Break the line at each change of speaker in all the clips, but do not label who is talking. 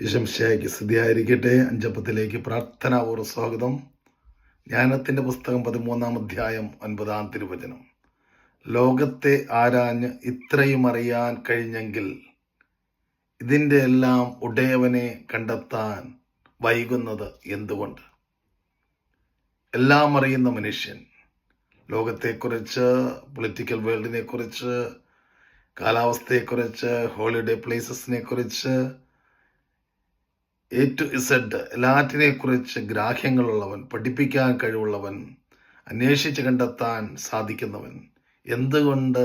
ഈശംശയ്ക്ക് സ്തുതിയായിരിക്കട്ടെ. അഞ്ചപ്പത്തിലേക്ക് പ്രാർത്ഥനാപൂർവ്വ സ്വാഗതം. ജ്ഞാനത്തിൻ്റെ പുസ്തകം 13-ാം അധ്യായം 9-ാം തിരുവചനം. ലോകത്തെ ആരാഞ്ഞ് ഇത്രയും അറിയാൻ കഴിഞ്ഞെങ്കിൽ ഇതിൻ്റെ എല്ലാം ഉടയവനെ കണ്ടെത്താൻ വൈകുന്നത് എന്തുകൊണ്ട്? എല്ലാം അറിയുന്ന മനുഷ്യൻ ലോകത്തെക്കുറിച്ച്, പൊളിറ്റിക്കൽ വേൾഡിനെ കുറിച്ച്, കാലാവസ്ഥയെക്കുറിച്ച്, ഹോളിഡേ പ്ലേസസിനെ കുറിച്ച്, A to Z എല്ലാറ്റിനെ കുറിച്ച് ഗ്രാഹ്യങ്ങളുള്ളവൻ, പഠിപ്പിക്കാൻ കഴിവുള്ളവൻ, അന്വേഷിച്ച് കണ്ടെത്താൻ സാധിക്കുന്നവൻ എന്തുകൊണ്ട്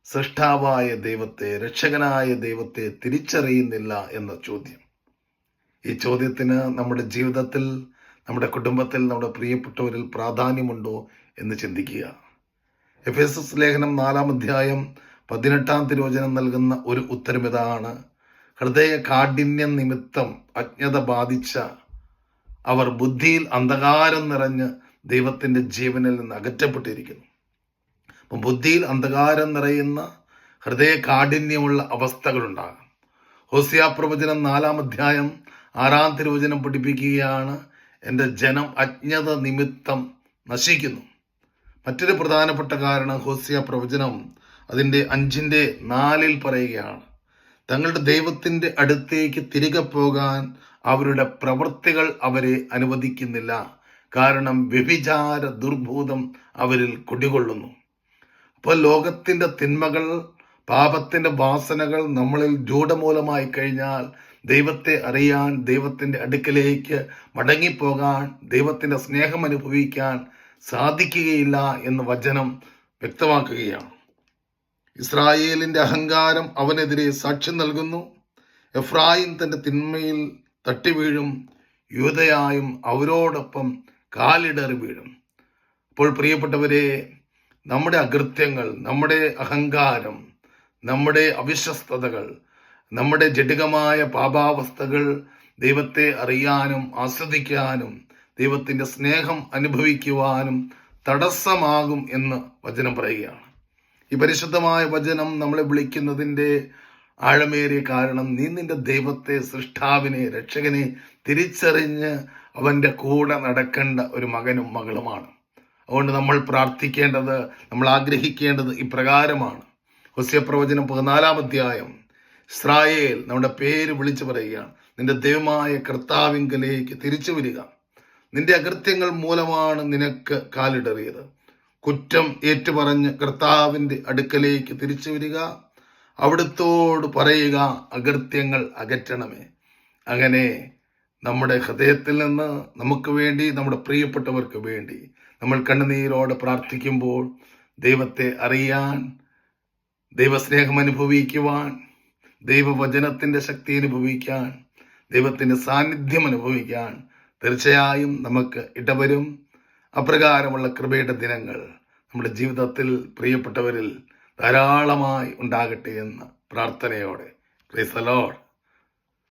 സൃഷ്ടാവായ ദൈവത്തെ, രക്ഷകനായ ദൈവത്തെ തിരിച്ചറിയുന്നില്ല എന്ന ചോദ്യം. ഈ ചോദ്യത്തിന് നമ്മുടെ ജീവിതത്തിൽ, നമ്മുടെ കുടുംബത്തിൽ, നമ്മുടെ പ്രിയപ്പെട്ടവരിൽ പ്രാധാന്യമുണ്ടോ എന്ന് ചിന്തിക്കുക. എഫേസസ് ലേഖനം 4-ാം അധ്യായം 18-ാം തിരുവചനം നൽകുന്ന ഒരു ഉത്തരം ഇതാണ്: ഹൃദയ കാഠിന്യം നിമിത്തം അജ്ഞത ബാധിച്ച അവർ ബുദ്ധിയിൽ അന്ധകാരം നിറഞ്ഞ് ദൈവത്തിൻ്റെ ജീവനിൽ നിന്ന് അകറ്റപ്പെട്ടിരിക്കുന്നു. അപ്പം ബുദ്ധിയിൽ അന്ധകാരം നിറയുന്ന, ഹൃദയ കാഠിന്യമുള്ള അവസ്ഥകളുണ്ടാകാം. ഹോസിയ പ്രവചനം 4-ാം അധ്യായം 6-ാം തിരുവചനം പഠിപ്പിക്കുകയാണ്: എൻ്റെ ജനം അജ്ഞത നിമിത്തം നശിക്കുന്നു. മറ്റൊരു പ്രധാനപ്പെട്ട കാരണം ഹോസിയ പ്രവചനം അതിൻ്റെ 5-4 പറയുകയാണ്: തങ്ങളുടെ ദൈവത്തിൻ്റെ അടുത്തേക്ക് തിരികെ പോകാൻ അവരുടെ പ്രവൃത്തികൾ അവരെ അനുവദിക്കുന്നില്ല, കാരണം വ്യഭിചാര ദുർഭൂതം അവരിൽ കുടികൊള്ളുന്നു. അപ്പോൾ ലോകത്തിൻ്റെ തിന്മകൾ, പാപത്തിൻ്റെ വാസനകൾ നമ്മളിൽ രൂഢമൂലമായി കഴിഞ്ഞാൽ ദൈവത്തെ അറിയാൻ, ദൈവത്തിൻ്റെ അടുക്കലേക്ക് മടങ്ങിപ്പോകാൻ, ദൈവത്തിൻ്റെ സ്നേഹം അനുഭവിക്കാൻ സാധിക്കുകയില്ല എന്ന് വചനം വ്യക്തമാക്കുകയാണ്. ഇസ്രായേലിന്റെ അഹങ്കാരം അവനെതിരെ സാക്ഷ്യം നൽകുന്നു. എഫ്രായിം തന്റെ തിന്മയിൽ തട്ടിവീഴും, യൂദയായും അവരോടൊപ്പം കാലിടറി വീഴും. അപ്പോൾ പ്രിയപ്പെട്ടവരെ, നമ്മുടെ അകൃത്യങ്ങൾ, നമ്മുടെ അഹങ്കാരം, നമ്മുടെ അവിശ്വസ്തതകൾ, നമ്മുടെ ജഡികമായ പാപാവസ്ഥകൾ ദൈവത്തെ അറിയാനും ആസ്വദിക്കാനും ദൈവത്തിൻ്റെ സ്നേഹം അനുഭവിക്കുവാനും തടസ്സമാകും എന്ന് വചനം പറയുകയാണ്. ഈ പരിശുദ്ധമായ വചനം നമ്മളെ വിളിക്കുന്നതിൻ്റെ ആഴമേറിയ കാരണം, നീ നിന്റെ ദൈവത്തെ, സൃഷ്ടാവിനെ, രക്ഷകനെ തിരിച്ചറിഞ്ഞ് അവൻ്റെ കൂടെ നടക്കേണ്ട ഒരു മകനും മകളുമാണ്. അതുകൊണ്ട് നമ്മൾ പ്രാർത്ഥിക്കേണ്ടത്, നമ്മൾ ആഗ്രഹിക്കേണ്ടത് ഇപ്രകാരമാണ്. ഹോസിയ പ്രവചനം 14-ാം അധ്യായം ഇസ്രായേൽ നമ്മുടെ പേര് വിളിച്ചു പറയുകയാണ്: നിന്റെ ദൈവമായ കർത്താവിങ്കലേക്ക് തിരിച്ചു വരിക. നിന്റെ അകൃത്യങ്ങൾ മൂലമാണ് നിനക്ക് കാലിടറിയത്. കുറ്റം ഏറ്റുപറഞ്ഞ് കർത്താവിൻ്റെ അടുക്കലേക്ക് തിരിച്ചു വരിക. അവിടുത്തോട് പറയുക, അകൃത്യങ്ങൾ അകറ്റണമേ. അങ്ങനെ നമ്മുടെ ഹൃദയത്തിൽ നിന്ന് നമുക്ക് വേണ്ടി, നമ്മുടെ പ്രിയപ്പെട്ടവർക്ക് വേണ്ടി നമ്മൾ കണ്ണുനീരോടെ പ്രാർത്ഥിക്കുമ്പോൾ ദൈവത്തെ അറിയാൻ, ദൈവസ്നേഹം അനുഭവിക്കുവാൻ, ദൈവവചനത്തിൻ്റെ ശക്തി അനുഭവിക്കാൻ, ദൈവത്തിൻ്റെ സാന്നിധ്യം അനുഭവിക്കാൻ തീർച്ചയായും നമുക്ക് ഇടവരും. അപ്രകാരമുള്ള കൃപയുടെ ദിനങ്ങൾ നമ്മുടെ ജീവിതത്തിൽ, പ്രിയപ്പെട്ടവരിൽ ധാരാളമായി ഉണ്ടാകട്ടെ എന്ന പ്രാർത്ഥനയോടെ. Praise the Lord.